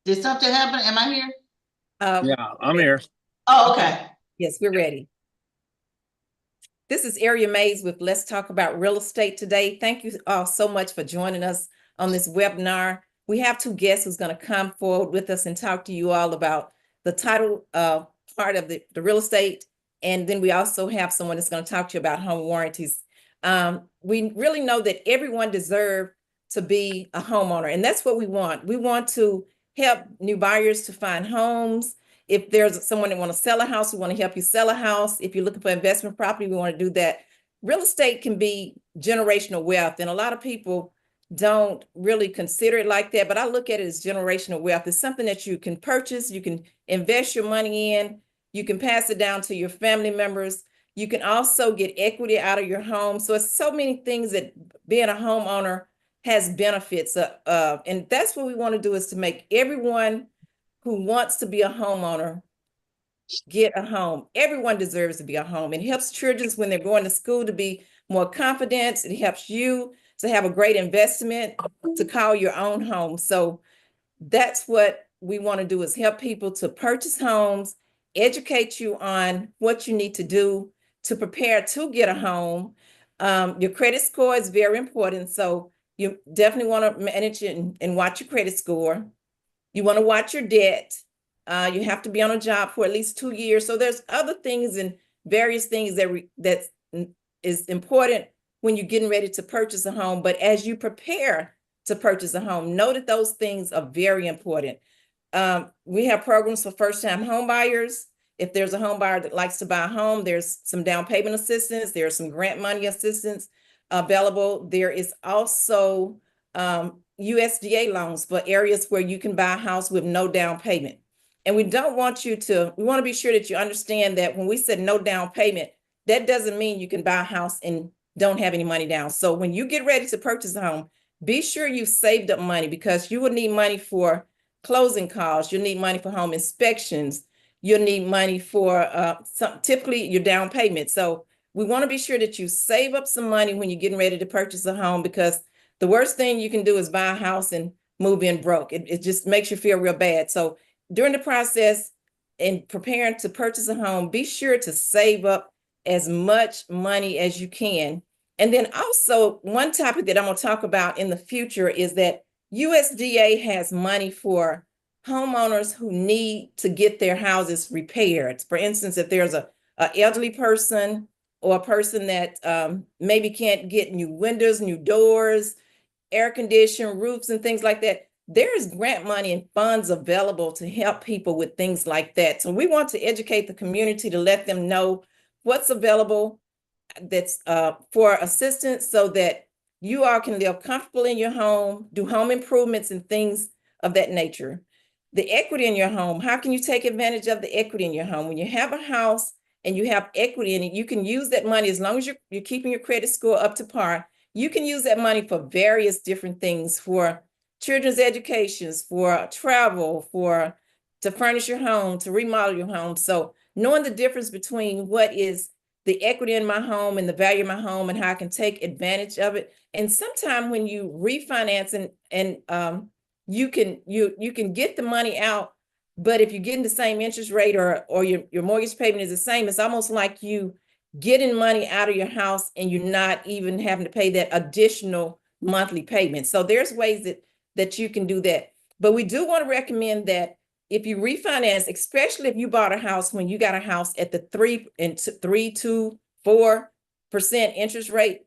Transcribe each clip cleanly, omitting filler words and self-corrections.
Did something happen? Am I here? Yeah, I'm here. Oh, okay. Yes, we're ready. This is Area Mays with Let's Talk About Real Estate today. Thank you all so much for joining us on this webinar. We have two guests who's going to come forward with us and talk to you all about the title part of the real estate. And then we also have someone that's going to talk to you about home warranties. We really know that everyone deserves to be a homeowner, and that's what we want. We want to help new buyers to find homes. If there's someone that want to sell a house, we want to help you sell a house. If you're looking for investment property, we want to do that. Real estate can be generational wealth, and a lot of people don't really consider it like that, but I look at it as generational wealth. It's something that you can purchase, you can invest your money in, you can pass it down to your family members. You can also get equity out of your home. So it's so many things that being a homeowner has benefits of, and that's what we want to do, is to make everyone who wants to be a homeowner get a home. Everyone deserves to be a home. It helps children when they're going to school to be more confident. It helps you to have a great investment to call your own home. So that's what we want to do, is help people to purchase homes, educate you on what you need to do to prepare to get a home. Your credit score is very important. So you definitely want to manage it and watch your credit score. You want to watch your debt. You have to be on a job for at least 2 years. So there's other things and various things that is important when you're getting ready to purchase a home. But as you prepare to purchase a home, know that those things are very important. We have programs for first-time home buyers. If there's a home buyer that likes to buy a home, there's some down payment assistance. There's some grant money assistance available. There is also USDA loans for areas where you can buy a house with no down payment. And we want to be sure that you understand that when we said no down payment, that doesn't mean you can buy a house and don't have any money down. So when you get ready to purchase a home, be sure you saved up money, because you will need money for closing costs. You'll need money for home inspections. You'll need money for typically your down payment. So we want to be sure that you save up some money when you're getting ready to purchase a home, because the worst thing you can do is buy a house and move in broke. It just makes you feel real bad. So during the process in preparing to purchase a home, be sure to save up as much money as you can. And then also, one topic that I'm going to talk about in the future is that USDA has money for homeowners who need to get their houses repaired. For instance, if there's a elderly person or a person that maybe can't get new windows, new doors, air conditioning, roofs, and things like that, there is grant money and funds available to help people with things like that. So we want to educate the community to let them know what's available that's for assistance, so that you all can live comfortable in your home, do home improvements and things of that nature. The equity in your home, how can you take advantage of the equity in your home? When you have a house and you have equity in it, you can use that money, as long as you're keeping your credit score up to par. You can use that money for various different things, for children's educations, for travel, to furnish your home, to remodel your home. So knowing the difference between what is the equity in my home and the value of my home, and how I can take advantage of it. And sometimes when you refinance and you can get the money out, but if you're getting the same interest rate, or your mortgage payment is the same, it's almost like you getting money out of your house and you're not even having to pay that additional monthly payment. So there's ways that you can do that. But we do want to recommend that if you refinance, especially if you bought a house when you got a house at the 3 to 4% interest rate,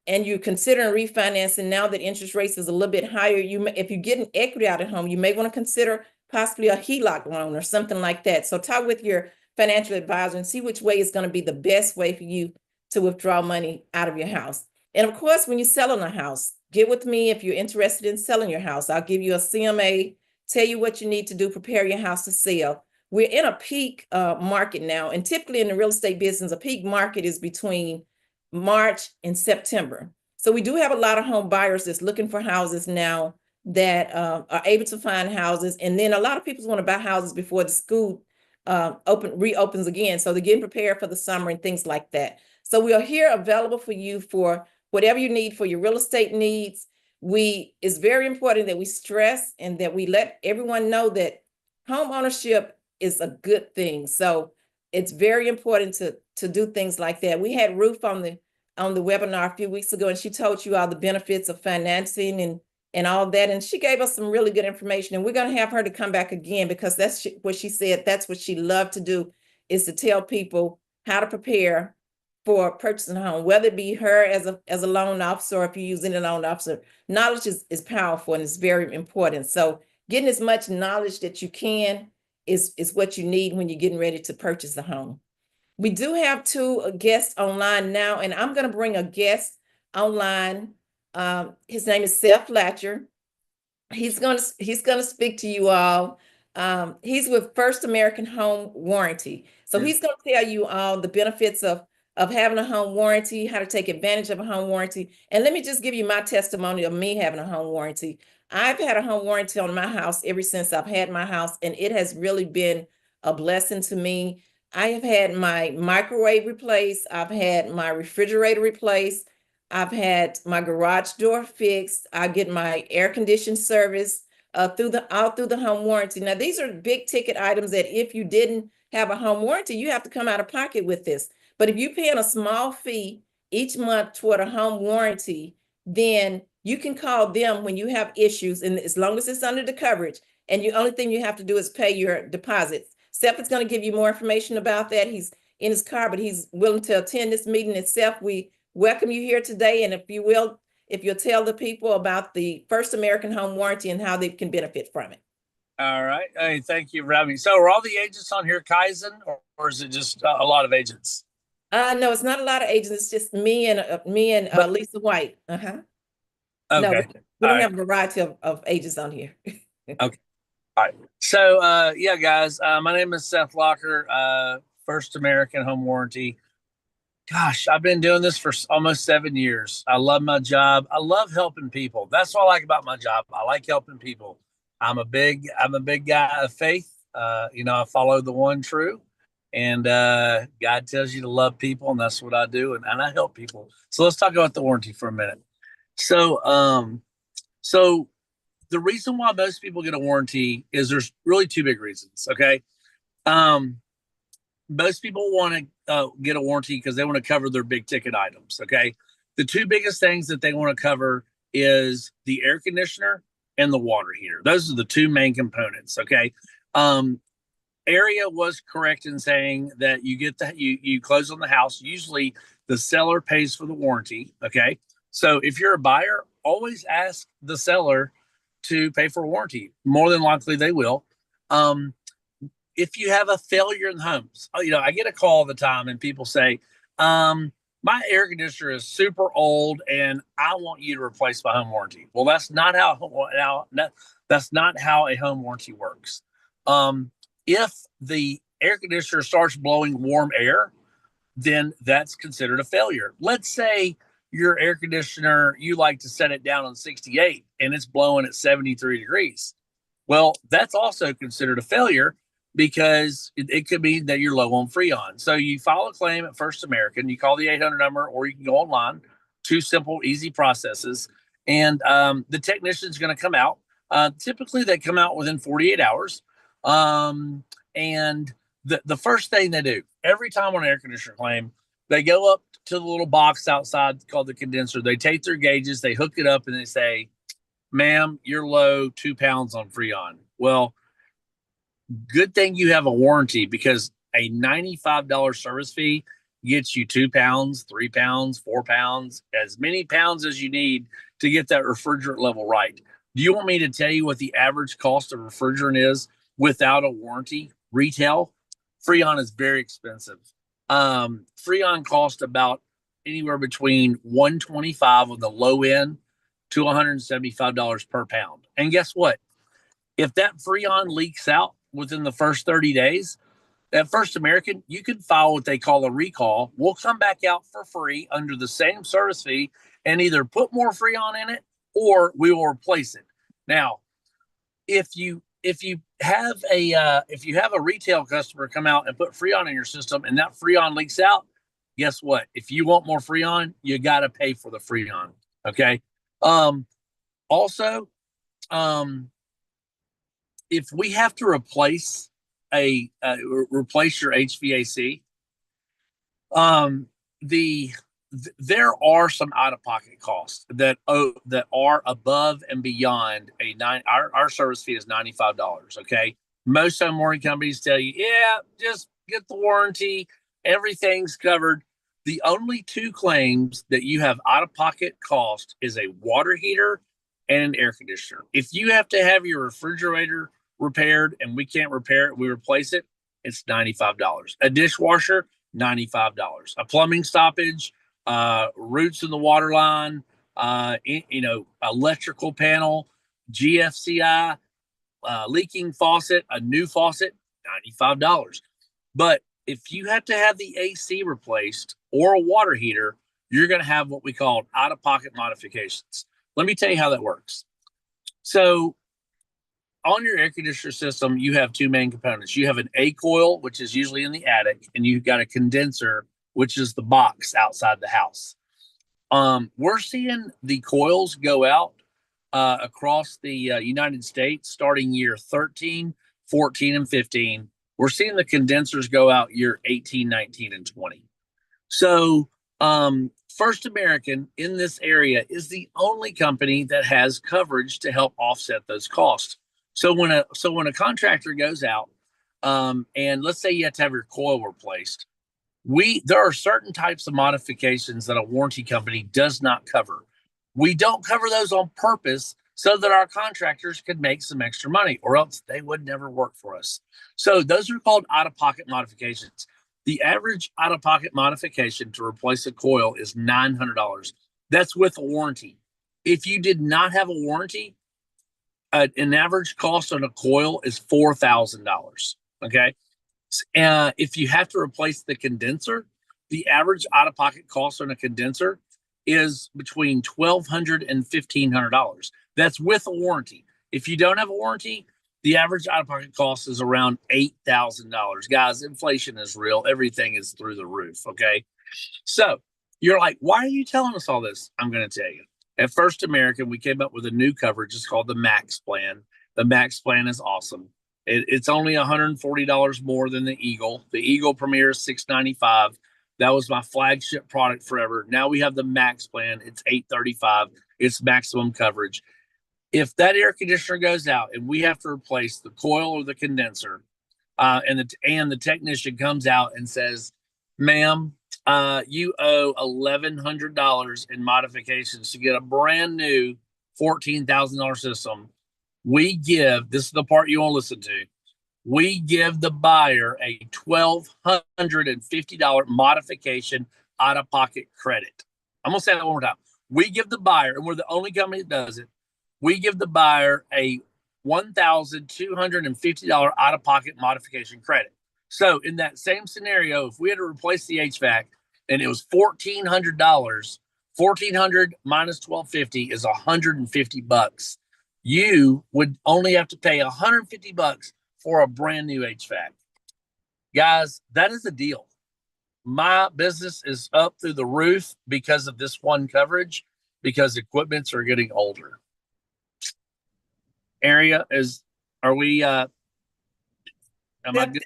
and you're considering refinancing now that interest rates is a little bit higher, if you're getting equity out of home, you may want to consider possibly a HELOC loan or something like that. So talk with your financial advisor and see which way is going to be the best way for you to withdraw money out of your house. And of course, when you're selling a house, get with me if you're interested in selling your house. I'll give you a CMA, tell you what you need to do, prepare your house to sell. We're in a peak market now, and typically in the real estate business, a peak market is between March and September. So we do have a lot of home buyers that's looking for houses now, that are able to find houses. And then a lot of people want to buy houses before the school reopens again. So they're getting prepared for the summer and things like that. So we are here available for you for whatever you need for your real estate needs. it's very important that we stress and that we let everyone know that home ownership is a good thing. So it's very important to do things like that. We had Ruth on the webinar a few weeks ago, and she told you all the benefits of financing and all that. And she gave us some really good information. And we're going to have her to come back again, because that's what she said. That's what she loved to do, is to tell people how to prepare for purchasing a home, whether it be her as a loan officer, or if you're using a loan officer. Knowledge is powerful and it's very important. So getting as much knowledge that you can is what you need when you're getting ready to purchase a home. We do have two guests online now, and I'm going to bring a guest online. His name is Seth Latcher. He's gonna speak to you all. He's with First American Home Warranty. So he's gonna tell you all the benefits of having a home warranty, how to take advantage of a home warranty. And let me just give you my testimony of me having a home warranty. I've had a home warranty on my house ever since I've had my house, and it has really been a blessing to me. I have had my microwave replaced. I've had my refrigerator replaced. I've had my garage door fixed. I get my air conditioning service all through the home warranty. Now, these are big ticket items that if you didn't have a home warranty, you have to come out of pocket with this. But if you're paying a small fee each month toward a home warranty, then you can call them when you have issues, and as long as it's under the coverage, and the only thing you have to do is pay your deposits. Seth is going to give you more information about that. He's in his car, but he's willing to attend this meeting itself. We welcome you here today, and if you'll tell the people about the First American Home Warranty and how they can benefit from it. All right. Hey, thank you for having me. So are all the agents on here Kaizen, or is it just a lot of agents? No, it's not a lot of agents. It's just me and Lisa White. Okay. No, we don't have a variety of agents on here. Okay. All right. So, yeah, guys, my name is Seth Locker, First American Home Warranty. Gosh, I've been doing this for almost 7 years. I love my job. I love helping people. That's what I like about my job. I like helping people. I'm a big guy of faith. I follow the one true, and God tells you to love people, and that's what I do. And I help people. So let's talk about the warranty for a minute. So the reason why most people get a warranty is there's really two big reasons. Okay. Most people want to get a warranty because they want to cover their big ticket items. Okay. The two biggest things that they want to cover is the air conditioner and the water heater. Those are the two main components. Okay. Area was correct in saying that you close on the house. Usually the seller pays for the warranty. Okay. So if you're a buyer, always ask the seller to pay for a warranty. More than likely they will. If you have a failure in the homes, I get a call all the time and people say, my air conditioner is super old and I want you to replace my home warranty. Well, that's not how a home warranty works. If the air conditioner starts blowing warm air, then that's considered a failure. Let's say your air conditioner, you like to set it down on 68 and it's blowing at 73 degrees. Well, that's also considered a failure because it could be that you're low on Freon. So you file a claim at First American, you call the 800 number, or you can go online. Two simple, easy processes. And the technician's going to come out. Typically, they come out within 48 hours. And the first thing they do, every time on an air conditioner claim, they go up to the little box outside called the condenser. They take their gauges, they hook it up, and they say, ma'am, you're low 2 pounds on Freon. Well, good thing you have a warranty, because a $95 service fee gets you 2 pounds, 3 pounds, 4 pounds, as many pounds as you need to get that refrigerant level right. Do you want me to tell you what the average cost of refrigerant is without a warranty? Retail, Freon is very expensive. Freon costs about anywhere between $125 on the low end to $175 per pound. And guess what? If that Freon leaks out within the first 30 days, at First American, you can file what they call a recall. We'll come back out for free under the same service fee and either put more Freon in it or we will replace it. Now, if you have a retail customer come out and put Freon in your system and that Freon leaks out, guess what? If you want more Freon, you got to pay for the Freon. Okay. Also, if we have to replace replace your HVAC, there are some out of pocket costs that are above and beyond our service fee is $95. Okay. Most home warranty companies tell you, yeah, just get the warranty. Everything's covered. The only two claims that you have out of pocket cost is a water heater and an air conditioner. If you have to have your refrigerator repaired and we can't repair it, we replace it, it's $95. A dishwasher, $95. A plumbing stoppage, roots in the water line, electrical panel, GFCI, leaking faucet, a new faucet, $95. But if you have to have the AC replaced or a water heater, you're going to have what we call out-of-pocket modifications. Let me tell you how that works. So on your air conditioner system, you have two main components. You have an A coil, which is usually in the attic, and you've got a condenser, which is the box outside the house. We're seeing the coils go out across the United States starting year 13, 14, and 15. We're seeing the condensers go out year 18, 19, and 20. So First American in this area is the only company that has coverage to help offset those costs. So when a contractor goes out, and let's say you have to have your coil replaced, there are certain types of modifications that a warranty company does not cover. We don't cover those on purpose so that our contractors could make some extra money, or else they would never work for us. So those are called out-of-pocket modifications. The average out-of-pocket modification to replace a coil is $900. That's with a warranty. If you did not have a warranty, an average cost on a coil is $4,000. Okay. If you have to replace the condenser, the average out-of-pocket cost on a condenser is between $1,200 and $1,500. That's with a warranty. If you don't have a warranty, the average out-of-pocket cost is around $8,000. Guys, inflation is real. Everything is through the roof. Okay. So you're like, why are you telling us all this? I'm going to tell you. At First American, we came up with a new coverage. It's called the Max Plan. The Max Plan is awesome. It's only $140 more than the Eagle. The Eagle Premier is $695. That was my flagship product forever. Now we have the Max Plan. It's $835. It's maximum coverage. If that air conditioner goes out and we have to replace the coil or the condenser, and the technician comes out and says, ma'am, you owe $1,100 in modifications to get a brand new $14,000 system. This is the part you want to listen to. We give the buyer a $1,250 modification out-of-pocket credit. I'm going to say that one more time. We give the buyer, and we're the only company that does it, we give the buyer a $1,250 out-of-pocket modification credit. So in that same scenario, if we had to replace the HVAC and it was $1,400, $1,400 minus $1,250 is $150. You would only have to pay $150 for a brand new HVAC. Guys, that is a deal. My business is up through the roof because of this one coverage, because equipments are getting older. Are we, am I good?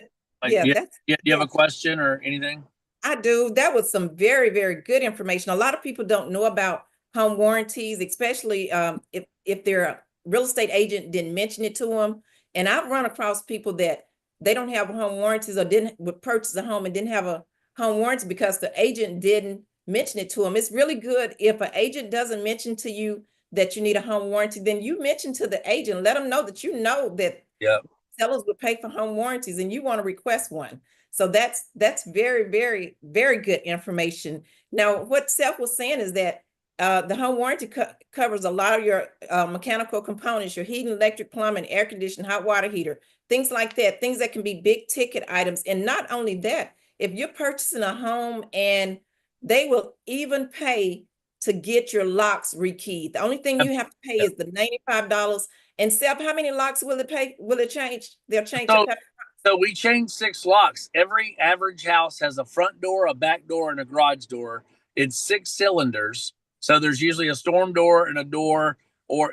Do you have a question or anything? I do. That was some very, very good information. A lot of people don't know about home warranties, especially if their real estate agent didn't mention it to them. And I've run across people that they don't have home warranties or would purchase a home and didn't have a home warranty because the agent didn't mention it to them. It's really good if an agent doesn't mention to you that you need a home warranty, then you mention to the agent, let them know that you know that sellers would pay for home warranties and you want to request one. So that's very, very, very good information. Now, what Seth was saying is that the home warranty covers a lot of your mechanical components, your heating, electric, plumbing, air conditioning, hot water heater, things like that, things that can be big ticket items. And not only that, if you're purchasing a home and they will even pay to get your locks rekeyed. The only thing you have to pay is the $95. And Seth, how many locks will it pay? Will it change? They'll change. So we changed 6 locks. Every average house has a front door, a back door, and a garage door. It's 6 cylinders. So there's usually a storm door and a door or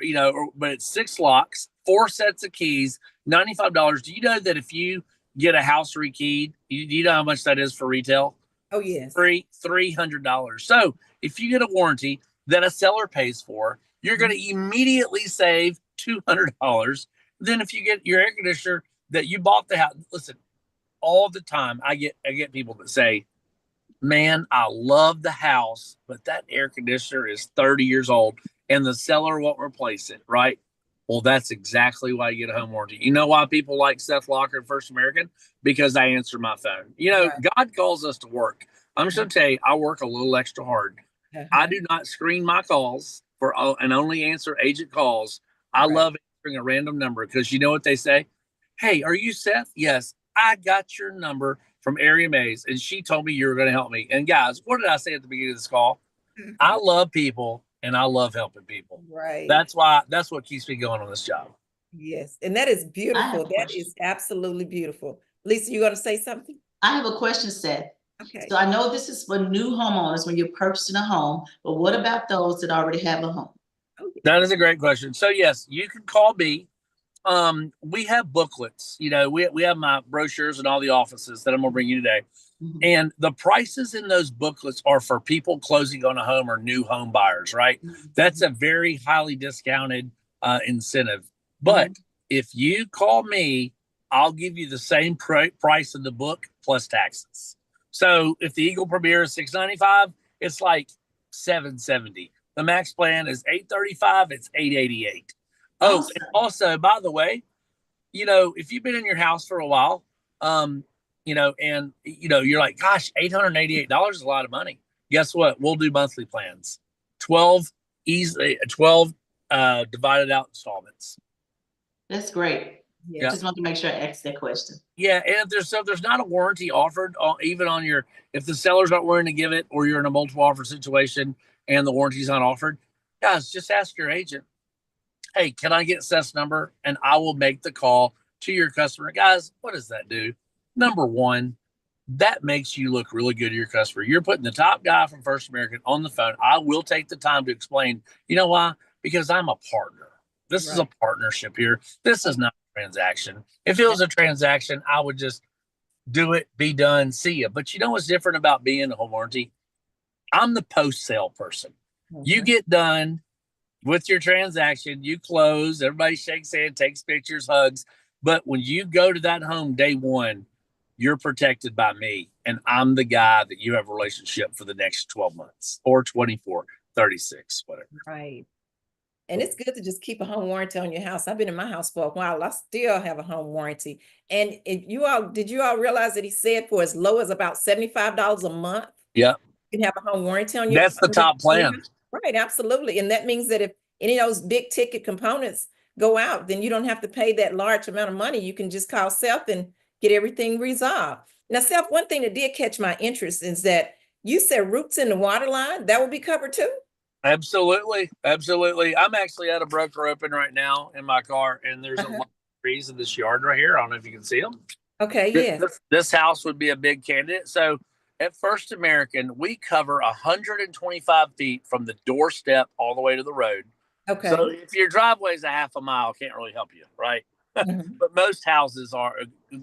but it's 6 locks, 4 sets of keys, $95. Do you know that if you get a house rekeyed, you know how much that is for retail? Oh, yes. $300. So if you get a warranty that a seller pays for, you're going to immediately save $200. Then if you get your air conditioner that you bought the house, listen, all the time I get people that say, man, I love the house, but that air conditioner is 30 years old and the seller won't replace it, right? Well, that's exactly why you get a home warranty. You know why people like Seth Locker and First American? Because I answer my phone. Right. God calls us to work. I'm just going to tell you, I work a little extra hard. I do not screen my calls and only answer agent calls. I love answering a random number because you know what they say? Hey, are you Seth? Yes, I got your number from Area Mays, and she told me you were going to help me. And guys, what did I say at the beginning of this call? I love people and I love helping people. Right. That's what keeps me going on this job. Yes. And that is I have beautiful. a That question. is absolutely beautiful. Lisa, you going to say something? I have a question, Seth. Okay. So I know this is for new homeowners when you're purchasing a home, but what about those that already have a home? That is a great question. So yes, you can call me. We have booklets, we have my brochures and all the offices that I'm gonna bring you today. Mhm. And the prices in those booklets are for people closing on a home or new home buyers, right? That's a very highly discounted incentive. But if you call me, I'll give you the same price of the book plus taxes. So if the Eagle Premier is $695, it's like $770. The Max Plan is $835, it's $888. Oh, Awesome. and also, by the way, if you've been in your house for a while, and you're like, gosh, $888 is a lot of money. Guess what? We'll do monthly plans. 12 divided out installments. That's great. Yeah. Just want to make sure I asked that question. Yeah, and if there's not a warranty offered, even on if the seller's not willing to give it, or you're in a multiple offer situation and the warranty's not offered, guys, just ask your agent, hey, can I get Seth's number? And I will make the call to your customer. Guys, what does that do? Number one, that makes you look really good to your customer. You're putting the top guy from First American on the phone. I will take the time to explain. You know why? Because I'm a partner. This is a partnership here. This is not a transaction. If it was a transaction, I would just do it, be done, see you. But you know what's different about being a home warranty? I'm the post-sale person. You get done with your transaction, you close, everybody shakes hands, takes pictures, hugs. But when you go to that home day one, you're protected by me. And I'm the guy that you have a relationship for the next 12 months or 24, 36, whatever. Right. And it's good to just keep a home warranty on your house. I've been in my house for a while. I still have a home warranty. And did you all realize that he said for as low as about $75 a month? Yeah. You can have a home warranty on your That's the top plan. Right, absolutely. And that means that if any of those big ticket components go out, then you don't have to pay that large amount of money. You can just call Seth and get everything resolved. Now, Seth, one thing that did catch my interest is that you said roots in the water line, that would be covered too? Absolutely. Absolutely. I'm actually at a broker open right now in my car, and there's a lot of trees in this yard right here. I don't know if you can see them. Okay, yes. This house would be a big candidate. So at First American, we cover 125 feet from the doorstep all the way to the road. Okay. So if your driveway is a half a mile, can't really help you, right? But most houses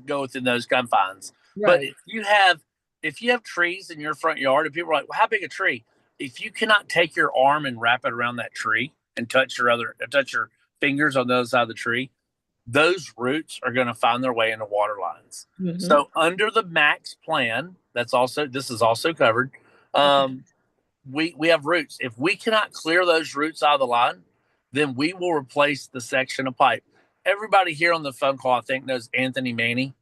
go within those confines. But if you have trees in your front yard, and people are like, well, how big a tree? If you cannot take your arm and wrap it around that tree and touch your fingers on the other side of the tree, those roots are going to find their way into water lines. So under the Max Plan, this is also covered. We have roots. If we cannot clear those roots out of the line, then we will replace the section of pipe. Everybody here on the phone call, I think, knows Anthony Manny.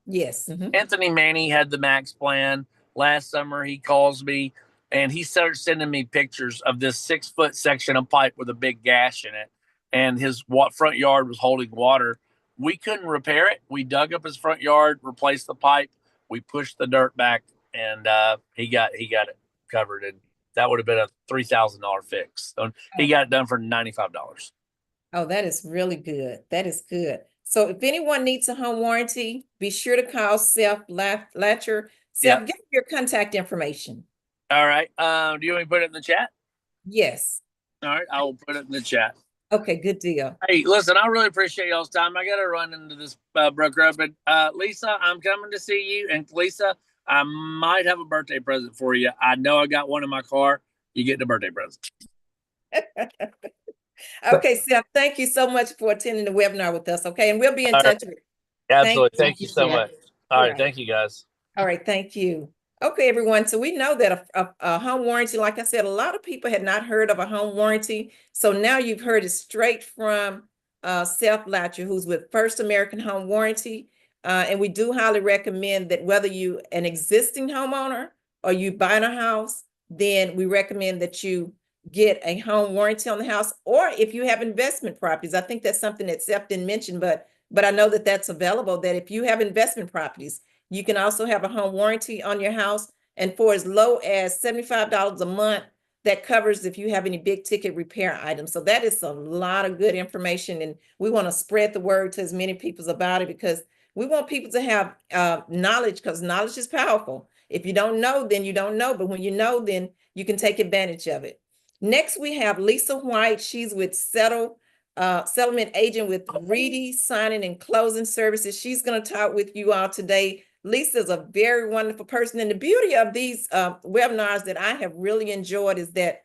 Yes. Anthony Manny had the Max Plan. Last summer, he calls me and he started sending me pictures of this 6-foot section of pipe with a big gash in it. And his front yard was holding water. We couldn't repair it. We dug up his front yard, replaced the pipe. We pushed the dirt back, and he got it covered. And that would have been a $3,000 fix. So he got it done for $95. Oh, that is really good. That is good. So if anyone needs a home warranty, be sure to call Seth Latcher. Seth, give me your contact information. All right. Do you want me to put it in the chat? Yes. All right, I will put it in the chat. Okay, good deal. Hey, listen, I really appreciate y'all's time. I got to run into this Brook Road, but Lisa, I'm coming to see you. And Lisa, I might have a birthday present for you. I know I got one in my car. You get the birthday present. Okay, Seth, thank you so much for attending the webinar with us. Okay, and we'll be in All right. touch with you. Absolutely. Thank you so much. All All right. right. Thank you, guys. All right, thank you. Okay, everyone. So we know that a home warranty, like I said, a lot of people had not heard of a home warranty. So now you've heard it straight from Seth Latcher, who's with First American Home Warranty. And we do highly recommend that whether you an existing homeowner or you buying a house, then we recommend that you get a home warranty on the house, or if you have investment properties. I think that's something that Seth didn't mention, but I know that that's available, that if you have investment properties, you can also have a home warranty on your house. And for as low as $75 a month, that covers if you have any big ticket repair items. So that is a lot of good information. And we want to spread the word to as many people about it, because we want people to have knowledge, because knowledge is powerful. If you don't know, then you don't know. But when you know, then you can take advantage of it. Next, we have Lisa White. She's with settlement agent with Reedy Signing and Closing Services. She's going to talk with you all today. Lisa is a very wonderful person. And the beauty of these webinars that I have really enjoyed is that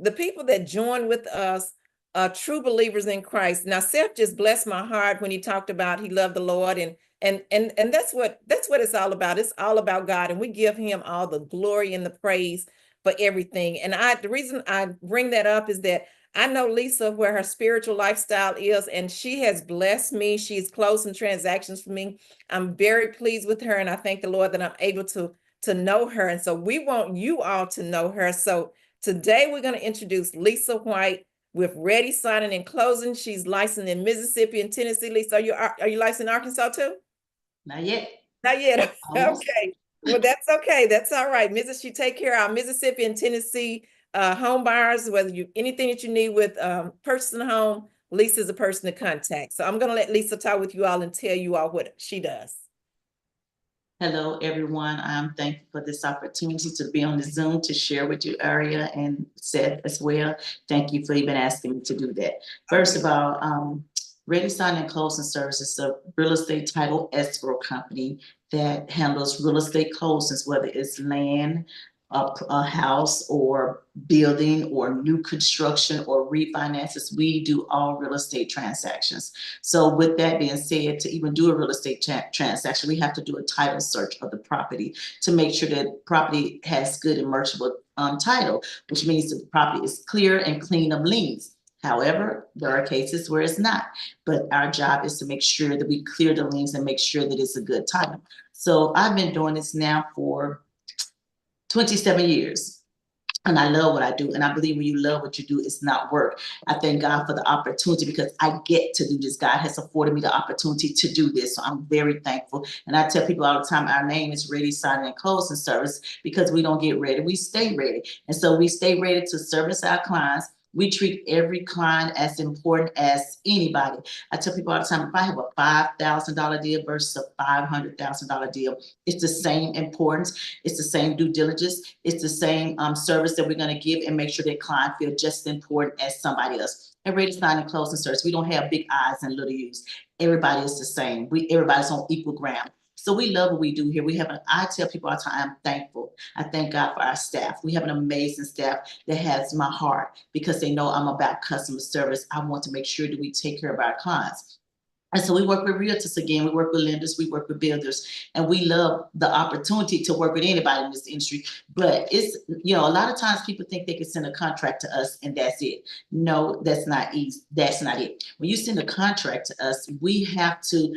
the people that join with us are true believers in Christ. Now, Seth just blessed my heart when he talked about he loved the Lord, and that's what it's all about. It's all about God, and we give him all the glory and the praise for everything. And the reason I bring that up is that I know Lisa, where her spiritual lifestyle is, and she has blessed me. She's closed some transactions for me. I'm very pleased with her, and I thank the Lord that I'm able to know her. And so we want you all to know her. So today we're going to introduce Lisa White with Reedy Signing and Closing. She's licensed in Mississippi and Tennessee. Lisa, are you licensed in Arkansas too? Not yet. Not yet. Almost. Okay. Well, that's okay. That's all right. She take care of our Mississippi and Tennessee home buyers, whether anything that you need with purchasing a home. Lisa is a person to contact. So I'm going to let Lisa talk with you all and tell you all what she does. Hello, everyone. I'm thankful for this opportunity to be on the Zoom to share with you, Aria and Seth as well. Thank you for even asking me to do that. First of all, Reedy Signing and Closing Services is a real estate title escrow company that handles real estate closings, whether it's land, a house or building or new construction or refinances. We do all real estate transactions. So with that being said, to even do a real estate transaction, we have to do a title search of the property to make sure that property has good and merchantable title, which means that the property is clear and clean of liens. However, there are cases where it's not, but our job is to make sure that we clear the liens and make sure that it's a good title. So I've been doing this now for 27 years. And I love what I do. And I believe when you love what you do, it's not work. I thank God for the opportunity, because I get to do this. God has afforded me the opportunity to do this. So I'm very thankful. And I tell people all the time, our name is Reedy Signing and Closing Service, because we don't get ready, we stay ready. And so we stay ready to service our clients. We treat every client as important as anybody. I tell people all the time, if I have a $5,000 deal versus a $500,000 deal, it's the same importance. It's the same due diligence. It's the same service that we're going to give and make sure that client feel just as important as somebody else. At Reedy Signing and Closing Service, we don't have big I's and little U's. Everybody is the same. Everybody's on equal ground. So we love what we do here. I tell people all the time, I'm thankful. I thank God for our staff. We have an amazing staff that has my heart, because they know I'm about customer service. I want to make sure that we take care of our clients. And so we work with realtors again, we work with lenders, we work with builders, and we love the opportunity to work with anybody in this industry. But it's, a lot of times people think they can send a contract to us and that's it. No, that's not easy. That's not it. When you send a contract to us, we have to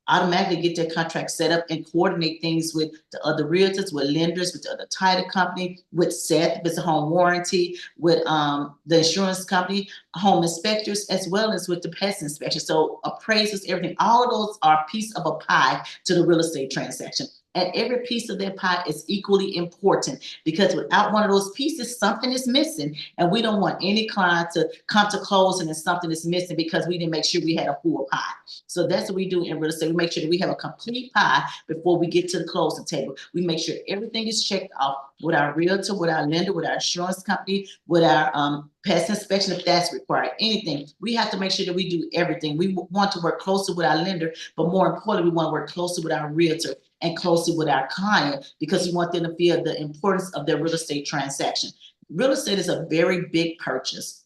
automatically get their contract set up and coordinate things with the other realtors, with lenders, with the other title company, with Seth, if it's a home warranty, with the insurance company, home inspectors, as well as with the pest inspection. So appraisals, everything, all of those are a piece of a pie to the real estate transaction. And every piece of that pie is equally important, because without one of those pieces, something is missing. And we don't want any client to come to closing and something is missing because we didn't make sure we had a full pie. So that's what we do in real estate. We make sure that we have a complete pie before we get to the closing table. We make sure everything is checked off with our realtor, with our lender, with our insurance company, with our pest inspection if that's required, anything. We have to make sure that we do everything. We want to work closely with our lender, but more importantly, we want to work closely with our realtor and closely with our client, because we want them to feel the importance of their real estate transaction. Real estate is a very big purchase.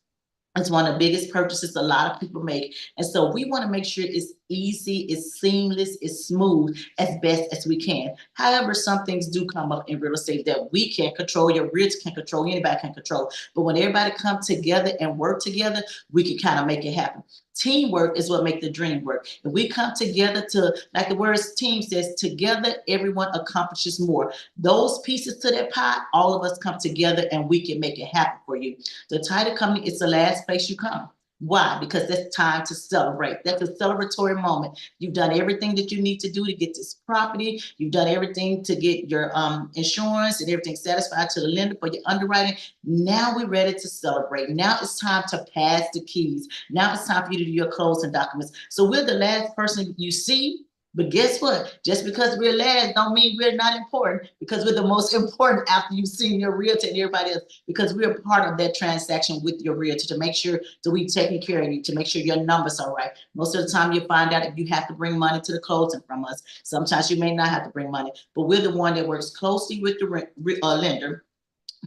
It's one of the biggest purchases a lot of people make. And so we want to make sure it's easy, it's seamless, it's smooth as best as we can. However, some things do come up in real estate that we can't control, your realtor can't control, anybody can control. But when everybody come together and work together, we can kind of make it happen. Teamwork is what makes the dream work. If we come together to, like the words team says, together everyone accomplishes more. Those pieces to that pie, all of us come together and we can make it happen for you. The title company is the last place you come. Why? Because that's time to celebrate. That's a celebratory moment. You've done everything that you need to do to get this property. You've done everything to get your insurance and everything satisfied to the lender for your underwriting. Now we're ready to celebrate. Now it's time to pass the keys. Now it's time for you to do your closing documents. So we're the last person you see. But guess what? Just because we're last don't mean we're not important, because we're the most important after you've seen your realtor and everybody else, because we're part of that transaction with your realtor to make sure that we're taking care of you, to make sure your numbers are right. Most of the time you find out if you have to bring money to the closing from us. Sometimes you may not have to bring money, but we're the one that works closely with the lender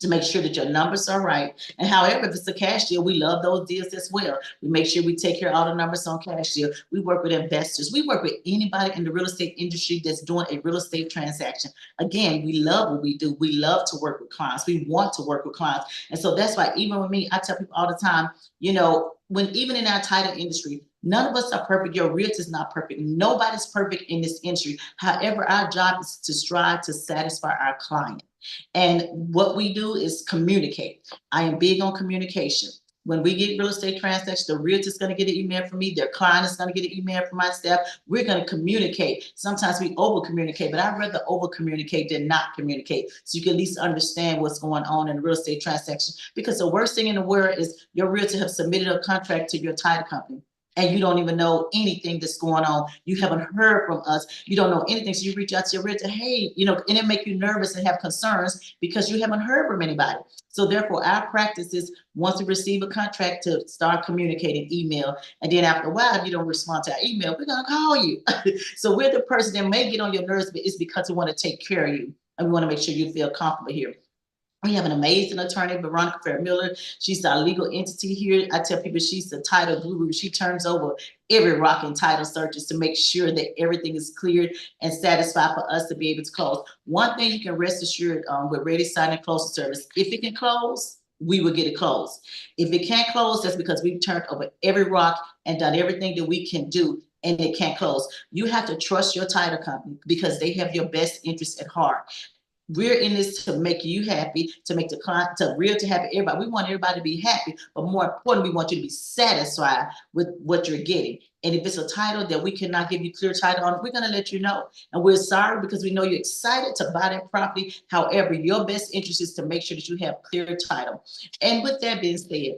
to make sure that your numbers are right. And however, if it's a cash deal, we love those deals as well. We make sure we take care of all the numbers on cash deal. We work with investors. We work with anybody in the real estate industry that's doing a real estate transaction. Again, we love what we do. We love to work with clients. We want to work with clients. And so that's why even with me, I tell people all the time, you know, when even in our title industry, none of us are perfect. Your realtor is not perfect. Nobody's perfect in this industry. However, our job is to strive to satisfy our client. And what we do is communicate. I am big on communication. When we get real estate transactions, the realtor is going to get an email from me. Their client is going to get an email from my staff. We're going to communicate. Sometimes we over communicate, but I'd rather over communicate than not communicate. So you can at least understand what's going on in the real estate transaction. Because the worst thing in the world is your realtor have submitted a contract to your title company, and you don't even know anything that's going on. You haven't heard from us. You don't know anything. So you reach out to your realtor, hey, you know, and it make you nervous and have concerns because you haven't heard from anybody. So therefore, our practice is once we receive a contract to start communicating email. And then after a while, if you don't respond to our email, we're going to call you. So we're the person that may get on your nerves, but it's because we want to take care of you. And we want to make sure you feel comfortable here. We have an amazing attorney, Veronica Fairmiller. She's our legal entity here. I tell people she's the title guru. She turns over every rock in title searches to make sure that everything is cleared and satisfied for us to be able to close. One thing you can rest assured with Ready Sign and Closing Service, if it can close, we will get it closed. If it can't close, that's because we've turned over every rock and done everything that we can do, and it can't close. You have to trust your title company because they have your best interest at heart. We're in this to make you happy, to make the client, to realtor happy, everybody. We want everybody to be happy, but more important, we want you to be satisfied with what you're getting. And if it's a title that we cannot give you clear title on, we're gonna let you know. And we're sorry because we know you're excited to buy that property. However, your best interest is to make sure that you have clear title. And with that being said,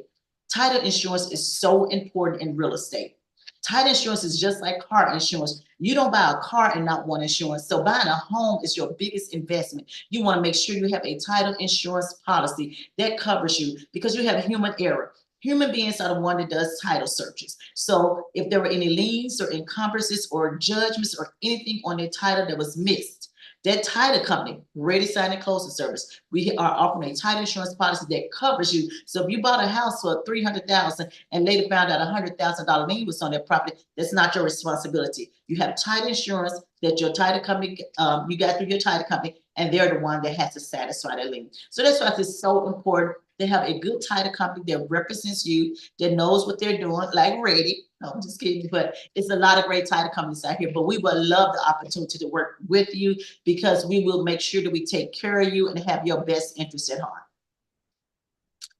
title insurance is so important in real estate. Title insurance is just like car insurance. You don't buy a car and not want insurance. So buying a home is your biggest investment. You want to make sure you have a title insurance policy that covers you, because you have human error. Human beings are the one that does title searches. So if there were any liens or encumbrances or judgments or anything on their title that was missed, that title company, Ready Sign and Closing Service, we are offering a title insurance policy that covers you. So if you bought a house for $300,000 and later found out $100,000 lien was on that property, that's not your responsibility. You have title insurance that your title company, you got through your title company, and they're the one that has to satisfy that lien. So that's why it's so important to have a good title company that represents you, that knows what they're doing, like Ready. No, I'm just kidding, but it's a lot of great title companies out here. But we would love the opportunity to work with you, because we will make sure that we take care of you and have your best interests at heart.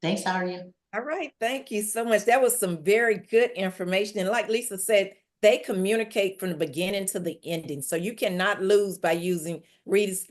Thanks, Aria. All right, thank you so much. That was some very good information. And like Lisa said, they communicate from the beginning to the ending. So you cannot lose by using Reddy's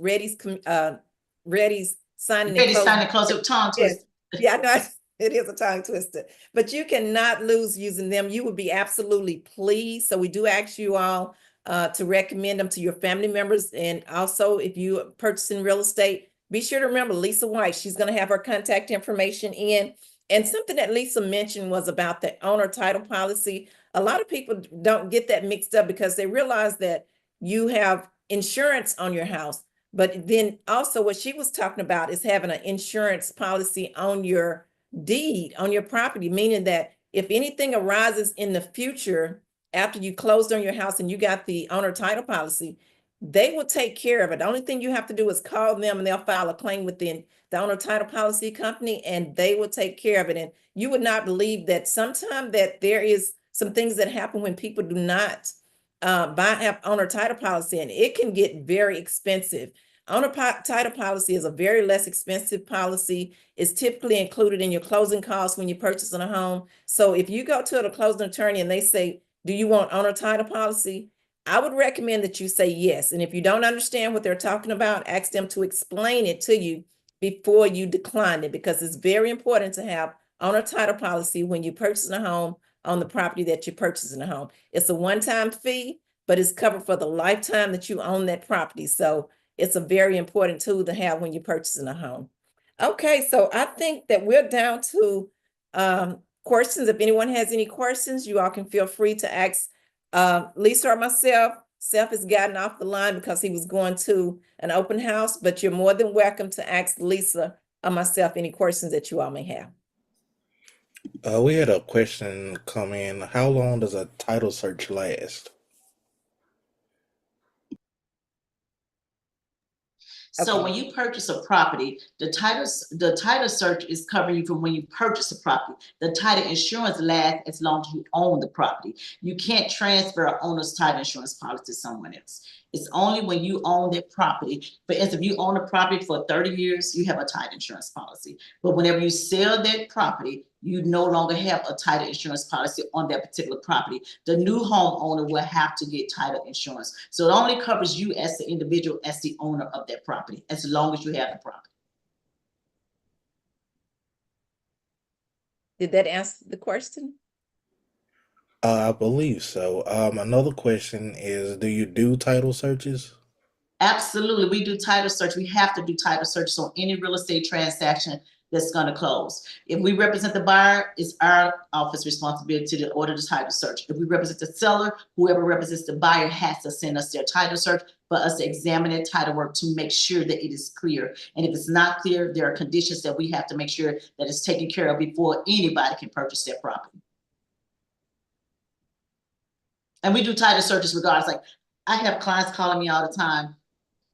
signing and Ready, sign closing. and close your tongue Yes. twist. Yeah, I know it is a tongue twister, but you cannot lose using them. You would be absolutely pleased. So we do ask you all to recommend them to your family members. And also, if you are purchasing real estate, be sure to remember Lisa White. She's going to have her contact information in. And something that Lisa mentioned was about the owner title policy. A lot of people don't get that mixed up because they realize that you have insurance on your house. But then also what she was talking about is having an insurance policy on your deed, on your property, meaning that if anything arises in the future after you closed on your house and you got the owner title policy, they will take care of it. The only thing you have to do is call them and they'll file a claim within the owner title policy company and they will take care of it. And you would not believe that sometimes that there is some things that happen when people do not have owner title policy, and it can get very expensive. Title policy is a very less expensive policy. It's typically included in your closing costs when you're purchasing a home. So if you go to the closing attorney and they say, do you want owner title policy? I would recommend that you say yes. And if you don't understand what they're talking about, ask them to explain it to you before you decline it, because it's very important to have owner title policy when you're purchasing a home on the property that you're purchasing a home. It's a one-time fee, but it's covered for the lifetime that you own that property. So it's a very important tool to have when you're purchasing a home. Okay, so I think that we're down to questions. If anyone has any questions, you all can feel free to ask Lisa or myself. Seth has gotten off the line because he was going to an open house, but you're more than welcome to ask Lisa or myself any questions that you all may have. We had a question come in. How long does a title search last? So Okay. when you purchase a property, the title search is covering you from when you purchase a property. The title insurance lasts as long as you own the property. You can't transfer an owner's title insurance policy to someone else. It's only when you own that property. For instance, if you own a property for 30 years, you have a title insurance policy. But whenever you sell that property, you no longer have a title insurance policy on that particular property. The new homeowner will have to get title insurance. So it only covers you as the individual, as the owner of that property, as long as you have the property. Did that answer the question? I believe so. Another question is, do you do title searches? Absolutely, we do title search. We have to do title searches on any real estate transaction that's gonna close. If we represent the buyer, it's our office responsibility to order the title search. If we represent the seller, whoever represents the buyer has to send us their title search for us to examine that title work to make sure that it is clear. And if it's not clear, there are conditions that we have to make sure that it's taken care of before anybody can purchase their property. And we do title searches regardless. Like, I have clients calling me all the time.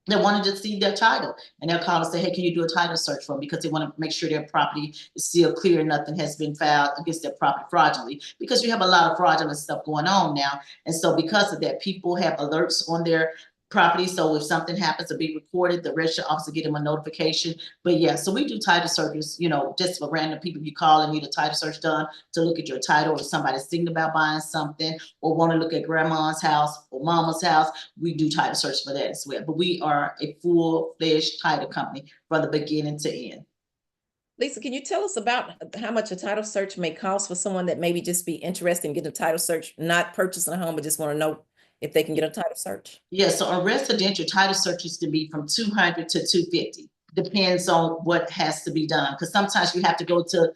They wanted to see their title, and they'll call and say, hey, can you do a title search for them? Because they want to make sure their property is still clear, nothing has been filed against their property fraudulently, because you have a lot of fraudulent stuff going on now. And so because of that, people have alerts on their property. So if something happens to be recorded, the register officer get them a notification. But yeah, so we do title searches, you know, just for random people. You call and need a title search done to look at your title, or somebody's thinking about buying something, or want to look at grandma's house or mama's house. We do title search for that as well. But we are a full-fledged title company from the beginning to end. Lisa, can you tell us about how much a title search may cost for someone that maybe just be interested in getting a title search, not purchasing a home, but just want to know if they can get a title search? Yeah, so a residential title searches can be from $200 to $250. Depends on what has to be done, because sometimes you have to go to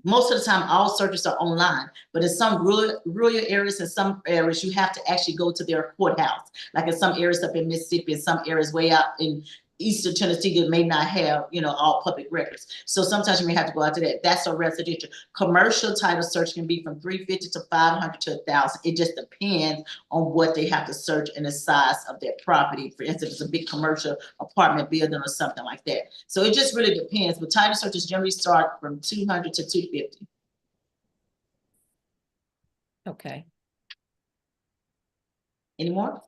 most of the time all searches are online, but in some rural areas and some areas you have to actually go to their courthouse. Like in some areas up in Mississippi, in some areas way out in Eastern Tennessee that may not have, you know, all public records. So sometimes you may have to go out to that. That's a residential. Commercial title search can be from $350 to $500 to $1,000. It just depends on what they have to search and the size of their property. For instance, if it's a big commercial apartment building or something like that. So it just really depends. But title searches generally start from $200 to $250. Okay. Any more?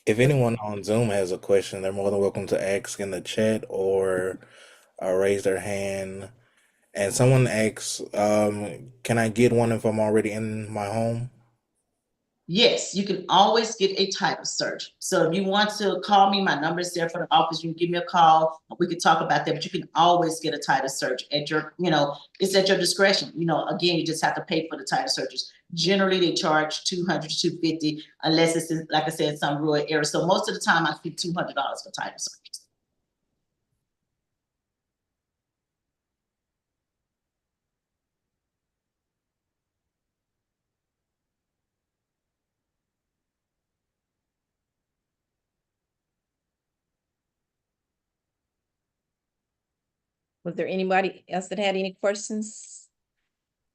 If anyone on Zoom has a question, they're more than welcome to ask in the chat or raise their hand. And someone asks, can I get one if I'm already in my home? Yes, you can always get a title search. So if you want to call me, my number is there for the office. You can give me a call. We could talk about that, but you can always get a title search at your, it's at your discretion. Again, you just have to pay for the title searches. Generally, they charge $200 to $250, unless it's in, like I said, some rural area. So most of the time, I pay $200 for title searches. Was there anybody else that had any questions?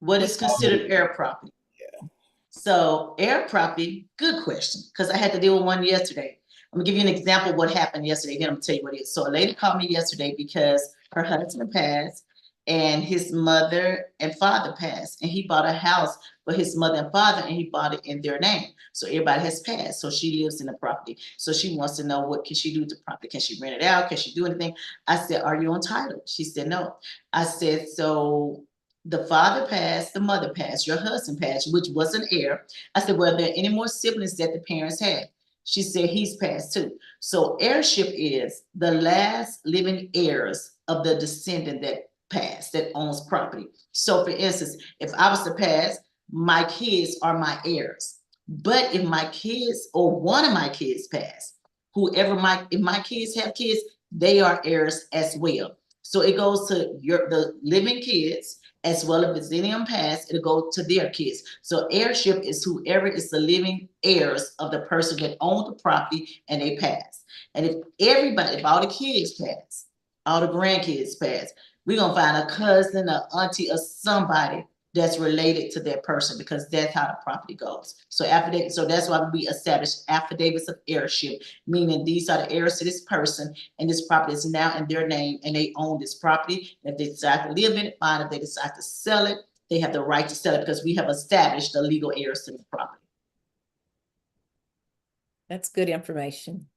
What is considered air property? Yeah. So air property, good question, because I had to deal with one yesterday. I'm gonna give you an example of what happened yesterday, then I'm gonna tell you what it is. So a lady called me yesterday because her husband passed and his mother and father passed, and he bought a house for his mother and father, and he bought it in their name. So everybody has passed, so she lives in the property. So she wants to know, what can she do with the property? Can she rent it out? Can she do anything? I said, are you on title? She said, no. I said, so the father passed, the mother passed, your husband passed, which was an heir. I said, well, are there any more siblings that the parents had? She said, he's passed too. So heirship is the last living heirs of the descendant that passed, that owns property. So for instance, if I was to pass, my kids are my heirs. But if my kids or one of my kids pass, if my kids have kids, they are heirs as well. So it goes to the living kids, as well as if any of them pass, it'll go to their kids. So heirship is whoever is the living heirs of the person that owned the property and they pass. And if all the kids pass, all the grandkids pass, we're gonna find a cousin, an auntie, or somebody that's related to that person, because that's how the property goes. So that's why we establish affidavits of heirship, meaning these are the heirs to this person, and this property is now in their name, and they own this property. If they decide to live in it, fine. If they decide to sell it, they have the right to sell it, because we have established the legal heirs to the property. That's good information.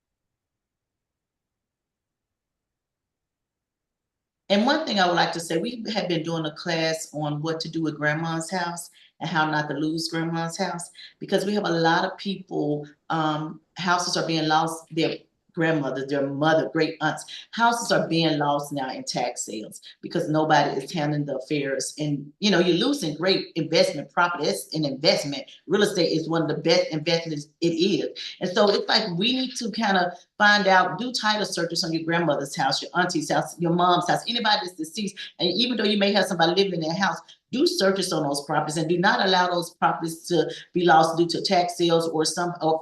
And one thing I would like to say, we have been doing a class on what to do with grandma's house and how not to lose grandma's house, because we have a lot of people, houses are being lost, their grandmother, their mother, great aunts, houses are being lost now in tax sales because nobody is handling the affairs. And you're losing great investment property. It's an investment. Real estate is one of the best investments it is. And so it's like we need to kind of find out, do title searches on your grandmother's house, your auntie's house, your mom's house, anybody that's deceased. And even though you may have somebody living in their house, do searches on those properties, and do not allow those properties to be lost due to tax sales or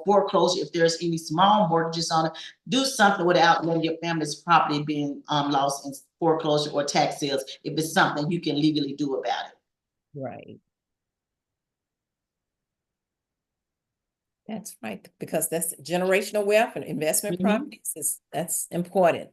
foreclosure. If there's any small mortgages on it, do something without letting your family's property being lost in foreclosure or tax sales, if it's something you can legally do about it. Right. That's right, because that's generational wealth and investment properties. That's important.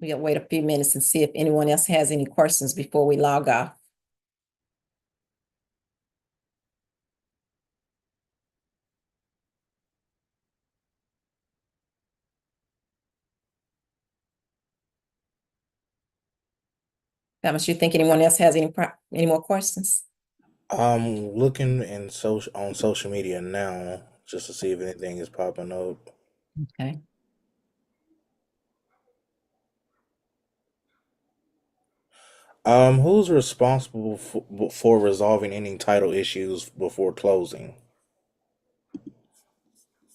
We gotta wait a few minutes and see if anyone else has any questions before we log off. Thomas, you think anyone else has any more questions? I'm looking on social media now just to see if anything is popping up. Okay. Who's responsible for resolving any title issues before closing?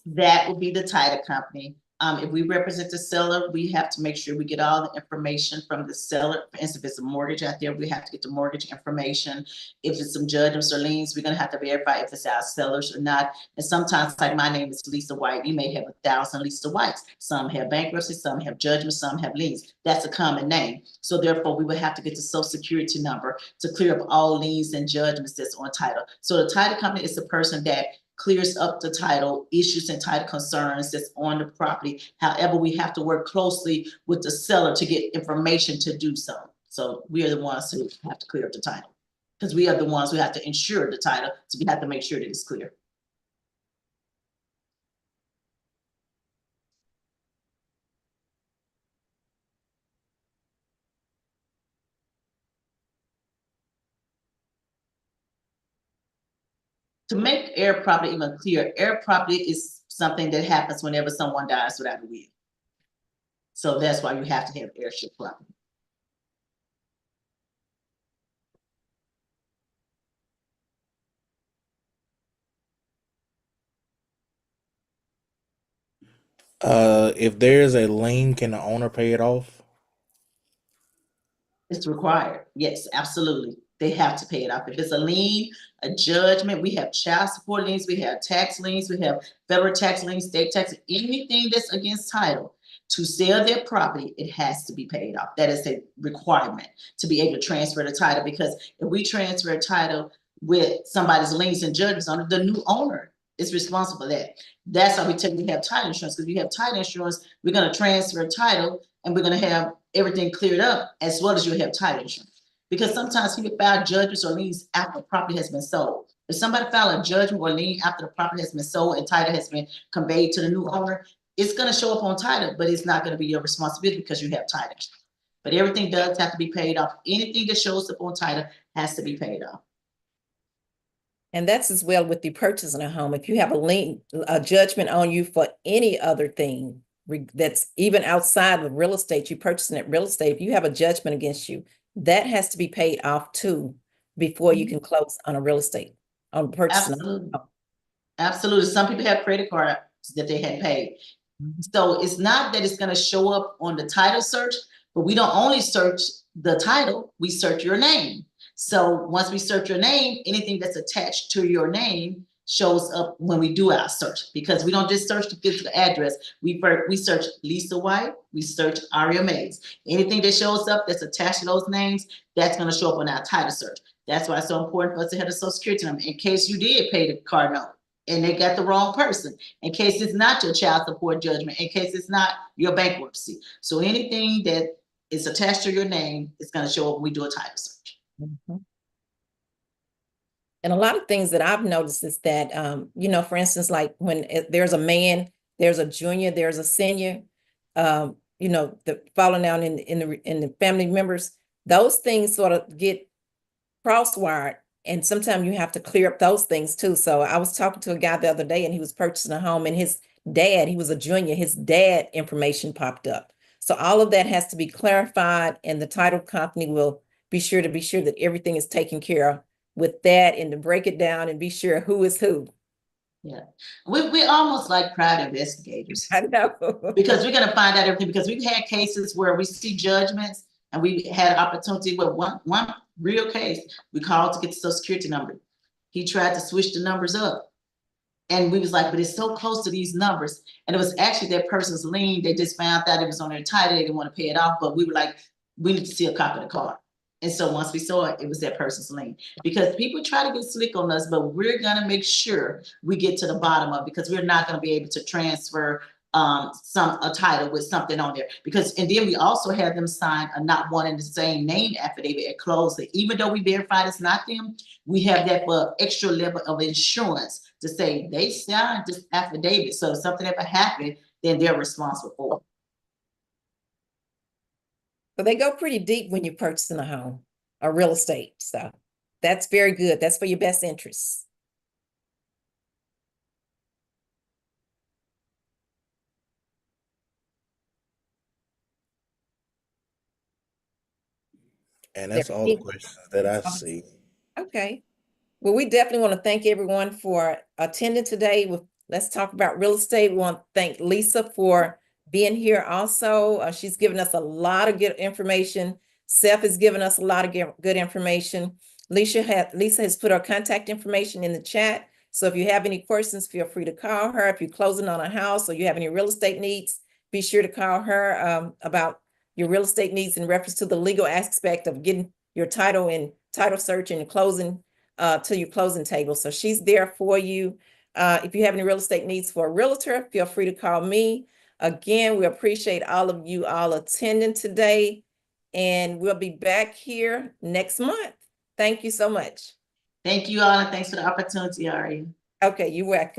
That would be the title company. If we represent the seller, we have to make sure we get all the information from the seller. For instance, if it's a mortgage out there, we have to get the mortgage information. If it's some judgments or liens, we're gonna have to verify if it's our sellers or not. And sometimes, like my name is Lisa White, you may have 1,000 Lisa Whites. Some have bankruptcy, some have judgments, some have liens. That's a common name. So therefore, we would have to get the social security number to clear up all liens and judgments that's on title. So the title company is the person that clears up the title issues and title concerns that's on the property. However, we have to work closely with the seller to get information to do so. So we are the ones who have to clear up the title. Because we are the ones who have to insure the title, so we have to make sure that it's clear. To make air property even clear, air property is something that happens whenever someone dies without a will. So that's why you have to have heirship property. If there's a lien, can the owner pay it off? It's required. Yes, absolutely. They have to pay it off. If it's a lien, a judgment, we have child support liens, we have tax liens, we have federal tax liens, state tax, anything that's against title. To sell their property, it has to be paid off. That is a requirement to be able to transfer the title, because if we transfer a title with somebody's liens and judgments on it, the new owner is responsible for that. That's why we typically have title insurance, because we have title insurance, we're gonna transfer a title and we're gonna have everything cleared up as well as you have title insurance. Because sometimes people file judgments or liens after the property has been sold. If somebody file a judgment or lien after the property has been sold and title has been conveyed to the new owner, it's gonna show up on title, but it's not gonna be your responsibility because you have title. But everything does have to be paid off. Anything that shows up on title has to be paid off. And that's as well with the purchasing a home. If you have a lien, a judgment on you for any other thing that's even outside of real estate, you purchasing that real estate, if you have a judgment against you, that has to be paid off too before you can close on a real estate, on purchasing. Absolutely. Absolutely. Some people have credit cards that they had paid. So it's not that it's gonna show up on the title search, but we don't only search the title, we search your name. So once we search your name, anything that's attached to your name shows up when we do our search, because we don't just search the physical address. We search Lisa White, we search Aria Mays. Anything that shows up that's attached to those names, that's gonna show up on our title search. That's why it's so important for us to have a social security number in case you did pay the car note and they got the wrong person, in case it's not your child support judgment, in case it's not your bankruptcy. So anything that is attached to your name is gonna show up when we do a title search. And a lot of things that I've noticed is that, you know, for instance, like when there's a man, there's a junior, there's a senior, you know, the falling down in the family members, those things sort of get crosswired. And sometimes you have to clear up those things too. So I was talking to a guy the other day and he was purchasing a home, and his dad, he was a junior, his dad information popped up. So all of that has to be clarified, and the title company will be sure that everything is taken care of with that, and to break it down and be sure who is who. Yeah, we're almost like private investigators, I know. because we're gonna find out everything, because we've had cases where we see judgments and we had opportunity with one real case. We called to get the social security number. He tried to switch the numbers up. And we was like, but it's so close to these numbers. And it was actually that person's lien. They just found out it was on their title. They didn't want to pay it off, but we were like, we need to see a copy of the card. And so once we saw it, it was that person's lien. Because people try to get slick on us, but we're gonna make sure we get to the bottom of it, because we're not gonna be able to transfer a title with something on there. Because, and then we also have them sign a not one and the same name affidavit at closing. Even though we verified it's not them, we have that for extra level of insurance to say they signed this affidavit. So if something ever happened, then they're responsible for it. But they go pretty deep when you're purchasing a home or real estate. So that's very good. That's for your best interests. And that's all the questions that I see. Okay. Well, we definitely want to thank everyone for attending today with Let's Talk About Real Estate. We want to thank Lisa for being here also. She's given us a lot of good information. Seth has given us a lot of good information. Lisa has put her contact information in the chat. So if you have any questions, feel free to call her. If you're closing on a house or you have any real estate needs, be sure to call her about your real estate needs in reference to the legal aspect of getting your title and title search and closing to your closing table. So she's there for you. If you have any real estate needs for a realtor, feel free to call me. Again, we appreciate all of you all attending today. and we'll be back here next month. Thank you so much. Thank you all, and thanks for the opportunity, Aria. Okay, you're welcome.